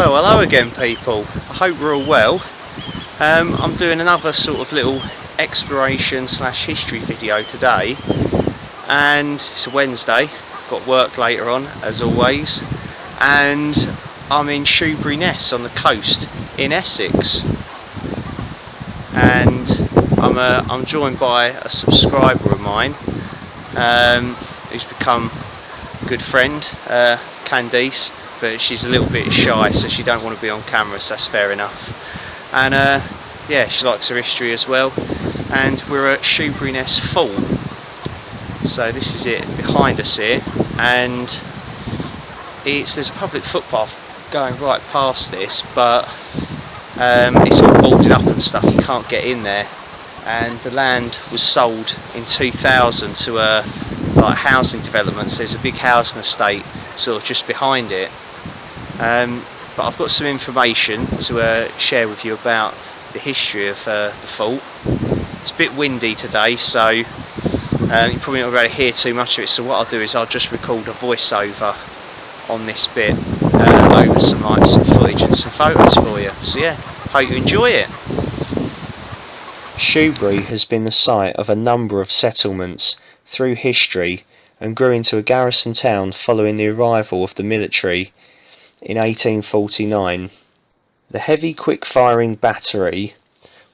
Well, hello again people, I hope we're all well. I'm doing another sort of little exploration slash history video today, and it's a Wednesday, got work later on as always, and I'm in Shoeburyness on the coast in Essex, and I'm joined by a subscriber of mine who's become a good friend, Candice, but she's a little bit shy, so she don't want to be on camera, so that's fair enough. And yeah, she likes her history as well. And we're at Shoeburyness Fort. So this is it behind us here, and there's a public footpath going right past this, but it's all boarded up and stuff, you can't get in there. And the land was sold in 2000 to like housing developments. There's a big housing estate sort of just behind it. But I've got some information to share with you about the history of the fort. It's a bit windy today, so you're probably not going to hear too much of it, so what I'll do is I'll just record a voiceover on this bit over some footage and some photos for you. So yeah, hope you enjoy it. Shoebury has been the site of a number of settlements through history and grew into a garrison town following the arrival of the military in 1849. The heavy quick-firing battery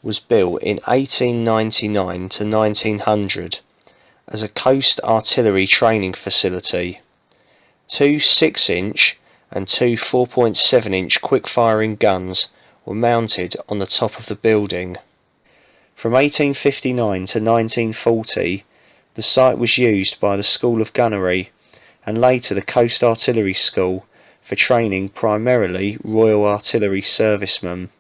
was built in 1899 to 1900 as a coast artillery training facility. Two 6-inch and two 4.7-inch quick-firing guns were mounted on the top of the building. From 1859 to 1940, the site was used by the School of Gunnery and later the Coast Artillery School for training primarily Royal Artillery servicemen.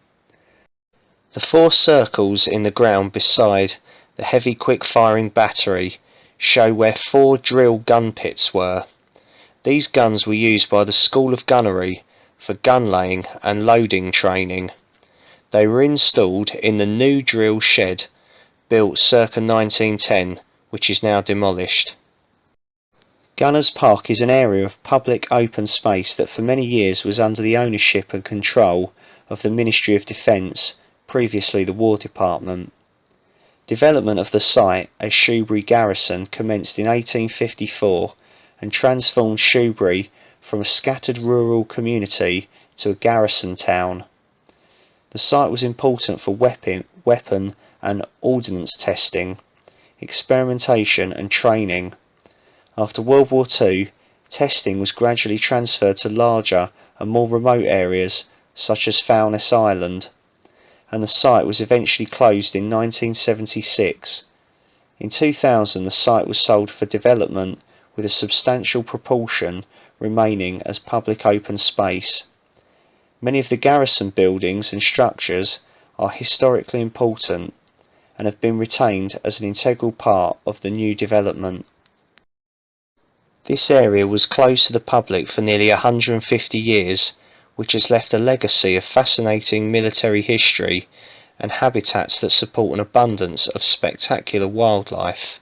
The 4 circles in the ground beside the heavy quick-firing battery show where 4 drill gun pits were. These guns were used by the School of Gunnery for gun laying and loading training. They were installed in the new drill shed built circa 1910, which is now demolished. Gunners Park is an area of public open space that for many years was under the ownership and control of the Ministry of Defence, previously the War Department. Development of the site as Shubra Garrison commenced in 1854 and transformed Shoebury from a scattered rural community to a garrison town. The site was important for weapon and ordnance testing, experimentation and training. After World War II, testing was gradually transferred to larger and more remote areas such as Foulness Island, and the site was eventually closed in 1976. In 2000 the site was sold for development, with a substantial proportion remaining as public open space. Many of the garrison buildings and structures are historically important and have been retained as an integral part of the new development. This area was closed to the public for nearly 150 years, which has left a legacy of fascinating military history and habitats that support an abundance of spectacular wildlife.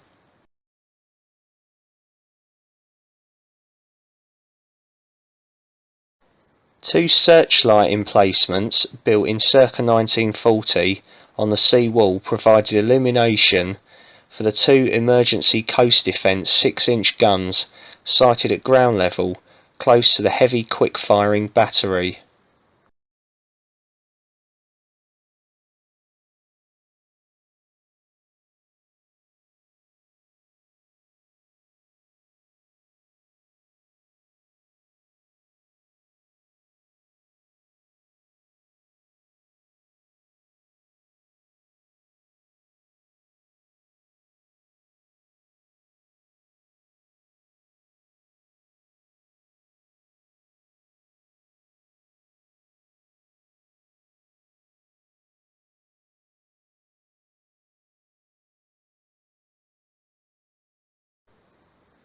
Two Searchlight emplacements built in circa 1940 on the sea wall provided illumination for the 2 emergency coast defence 6-inch guns sited at ground level close to the heavy quick-firing battery.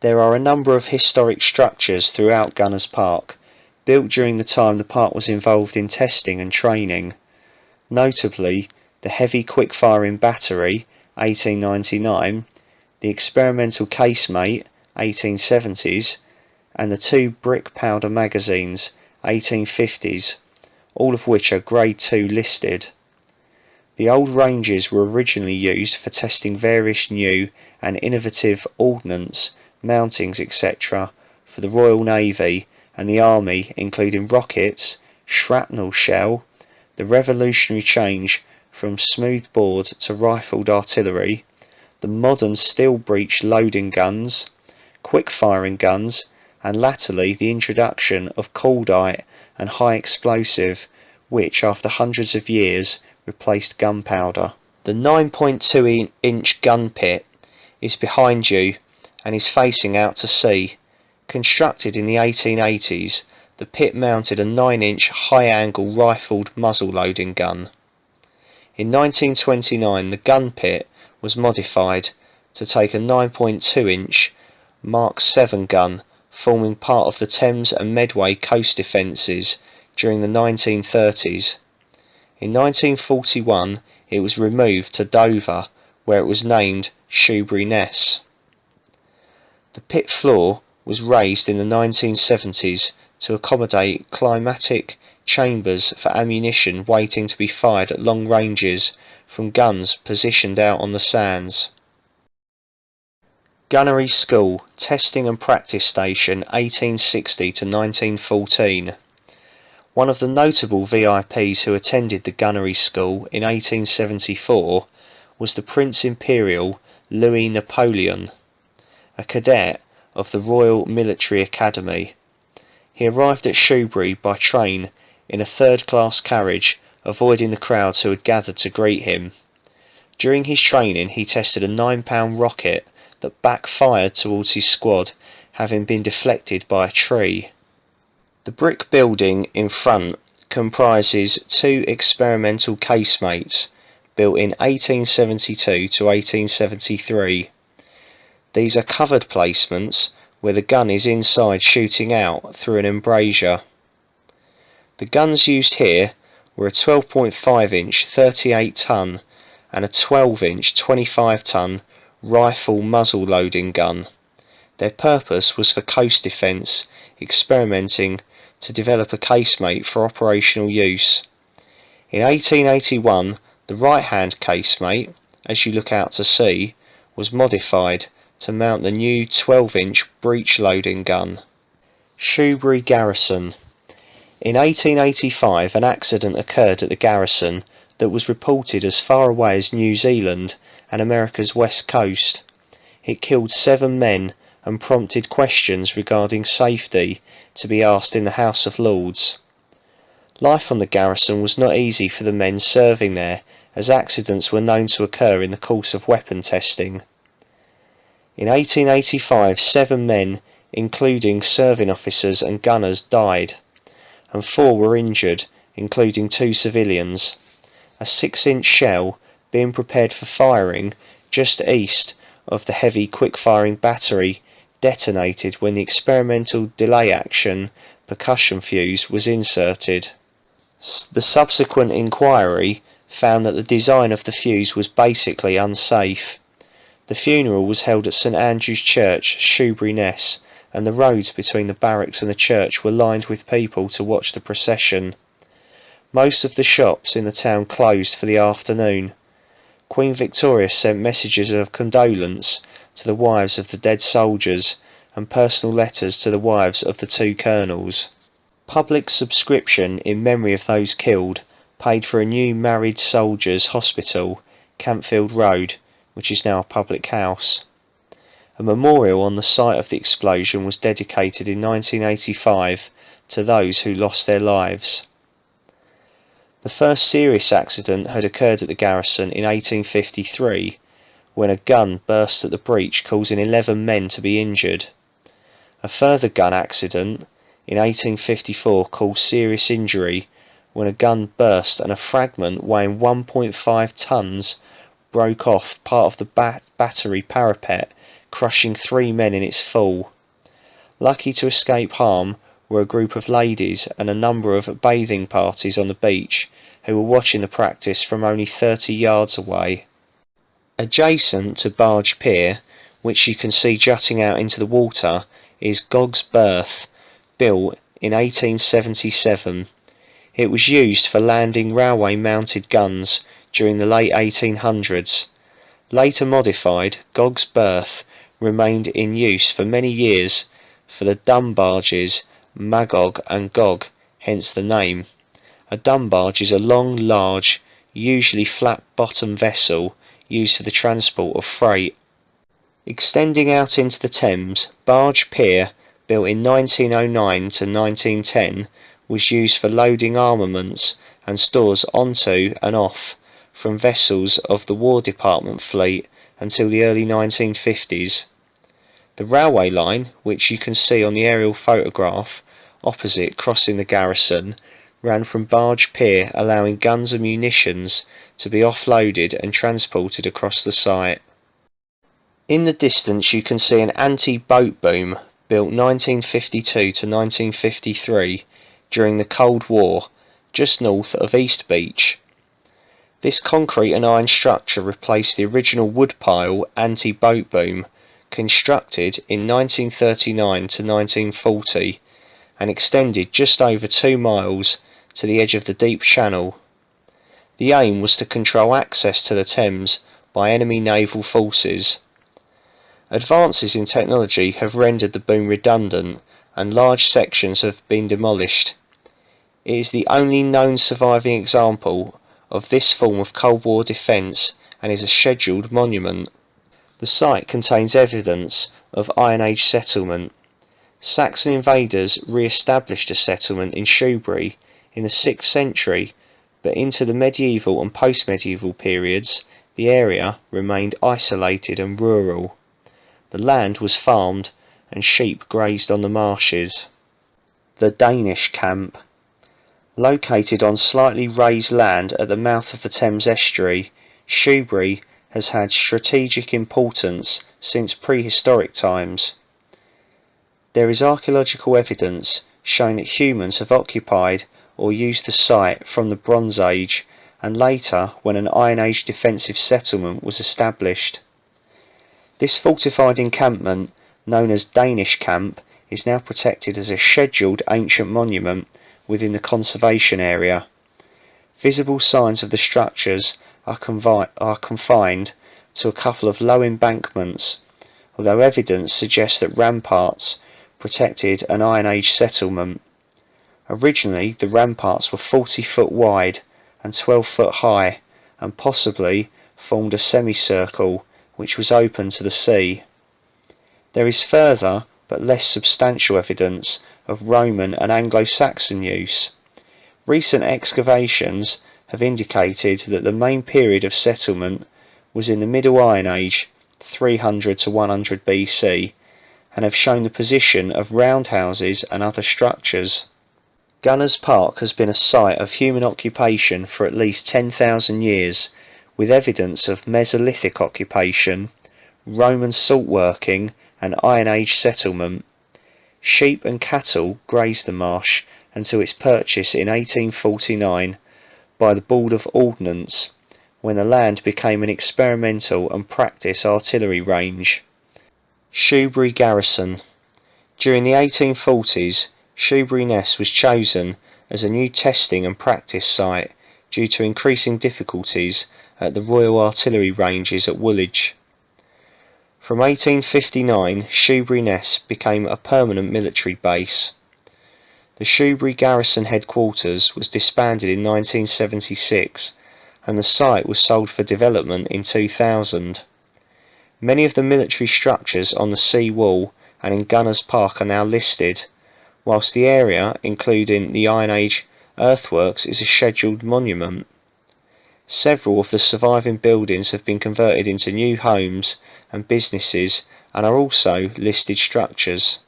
There are a number of historic structures throughout Gunners Park, built during the time the park was involved in testing and training. Notably, the heavy quick-firing battery, 1899, the experimental Casemate, 1870s, and the 2 brick powder magazines, 1850s, all of which are Grade 2 listed. The old ranges were originally used for testing various new and innovative ordnance, mountings, etc. for the Royal Navy and the Army, including rockets, shrapnel shell, the revolutionary change from smoothbore to rifled artillery, the modern steel breech loading guns, quick-firing guns, and latterly the introduction of cordite and high explosive, which after hundreds of years replaced gunpowder. The 9.2-inch gun pit is behind you and is facing out to sea. Constructed in the 1880s, the pit mounted a 9-inch high-angle rifled muzzle-loading gun. In 1929 the gun pit was modified to take a 9.2-inch Mark 7 gun, forming part of the Thames and Medway coast defences during the 1930s. In 1941 it was removed to Dover, where it was named Shoeburyness. The pit floor was raised in the 1970s to accommodate climatic chambers for ammunition waiting to be fired at long ranges from guns positioned out on the sands. Gunnery School, Testing and Practice Station 1860 to 1914. One of the notable VIPs who attended the Gunnery School in 1874 was the Prince Imperial Louis Napoleon, a cadet of the Royal Military Academy. He arrived at Shoebury by train in a third-class carriage, avoiding the crowds who had gathered to greet him. During his training he tested a 9-pound rocket that backfired towards his squad, having been deflected by a tree. The brick building in front comprises 2 experimental casemates built in 1872 to 1873. These are covered placements where the gun is inside shooting out through an embrasure. The guns used here were a 12.5-inch 38-ton and a 12-inch 25-ton rifle muzzle loading gun. Their purpose was for coast defence, experimenting to develop a casemate for operational use. In 1881 the right-hand casemate, as you look out to sea, was modified to mount the new 12-inch breech loading gun. Shubra Garrison. In 1885 an accident occurred at the garrison that was reported as far away as New Zealand and America's west coast. It killed 7 men and prompted questions regarding safety to be asked in the House of Lords. Life on the garrison was not easy for the men serving there, as accidents were known to occur in the course of weapon testing. In 1885 7 men, including serving officers and gunners, died, and 4 were injured, including 2 civilians. A 6-inch shell being prepared for firing just east of the heavy quick-firing battery detonated when the experimental delay-action percussion fuse was inserted. The subsequent inquiry found that the design of the fuse was basically unsafe. The funeral was held at St Andrew's Church, Shoeburyness, and the roads between the barracks and the church were lined with people to watch the procession. Most of the shops in the town closed for the afternoon. Queen Victoria sent messages of condolence to the wives of the dead soldiers and personal letters to the wives of the 2 colonels. Public subscription in memory of those killed paid for a new married soldiers' hospital, Campfield Road, which is now a public house. A memorial on the site of the explosion was dedicated in 1985 to those who lost their lives. The first serious accident had occurred at the garrison in 1853, when a gun burst at the breech, causing 11 men to be injured. A further gun accident in 1854 caused serious injury when a gun burst and a fragment weighing 1.5 tons broke off part of the battery parapet, crushing 3 men in its fall. Lucky to escape harm were a group of ladies and a number of bathing parties on the beach who were watching the practice from only 30 yards away. Adjacent to Barge Pier, which you can see jutting out into the water, is Gog's Berth, built in 1877. It was used for landing railway mounted guns during the late 1800s. Later modified, Gog's berth remained in use for many years for the dumb barges Magog and Gog, hence the name. A dumb barge is a long, large, usually flat-bottomed vessel used for the transport of freight. Extending out into the Thames, Barge Pier, built in 1909 to 1910, was used for loading armaments and stores onto and off from vessels of the War Department fleet until the early 1950s. The railway line, which you can see on the aerial photograph opposite crossing the garrison, ran from Barge Pier, allowing guns and munitions to be offloaded and transported across the site. In the distance you can see an anti-boat boom, built 1952 to 1953 during the Cold War, just north of East Beach. This concrete and iron structure replaced the original wood-pile anti-boat boom, constructed in 1939 to 1940, and extended just over 2 miles to the edge of the deep channel. The aim was to control access to the Thames by enemy naval forces. Advances in technology have rendered the boom redundant, and large sections have been demolished. It is the only known surviving example of this form of Cold War defence and is a scheduled monument. The site contains evidence of Iron Age settlement. Saxon invaders re-established a settlement in Shoebury in the 6th century, but into the medieval and post-medieval periods the area remained isolated and rural. The land was farmed and sheep grazed on the marshes. The Danish Camp. Located on slightly raised land at the mouth of the Thames estuary, Shoebury has had strategic importance since prehistoric times. There is archaeological evidence showing that humans have occupied or used the site from the Bronze Age and later when an Iron Age defensive settlement was established. This fortified encampment, known as Danish Camp, is now protected as a scheduled ancient monument within the conservation area. Visible signs of the structures are confined to a couple of low embankments, although evidence suggests that ramparts protected an Iron Age settlement. Originally, the ramparts were 40 foot wide and 12 foot high, and possibly formed a semicircle which was open to the sea. There is further but less substantial evidence of Roman and Anglo-Saxon use. Recent excavations have indicated that the main period of settlement was in the Middle Iron Age, 300 to 100 BC, and have shown the position of roundhouses and other structures. Gunners Park has been a site of human occupation for at least 10,000 years, with evidence of Mesolithic occupation, Roman salt working and Iron Age settlement. Sheep and cattle grazed the marsh until its purchase in 1849 by the Board of Ordnance, when the land became an experimental and practice artillery range. Shubra Garrison. During the 1840s, Shoeburyness was chosen as a new testing and practice site due to increasing difficulties at the Royal Artillery ranges at Woolwich. From 1859, Shoeburyness became a permanent military base. The Shubra Garrison headquarters was disbanded in 1976, and the site was sold for development in 2000. Many of the military structures on the sea wall and in Gunners Park are now listed, whilst the area, including the Iron Age earthworks, is a scheduled monument. Several of the surviving buildings have been converted into new homes and businesses and are also listed structures.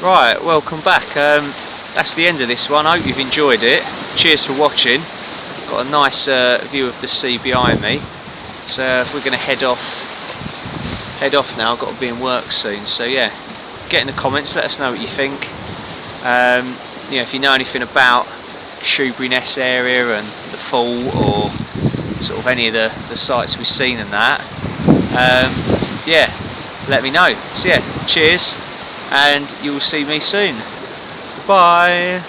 Right, welcome back. That's the end of this one. I hope you've enjoyed it. Cheers for watching. Got a nice view of the sea behind me. So we're going to head off now. I've got to be in work soon. So yeah, get in the comments. Let us know what you think. If you know anything about Shoeburyness area and the fall, or sort of any of the sites we've seen and that, yeah, let me know. So yeah, cheers, and you will see me soon. Bye.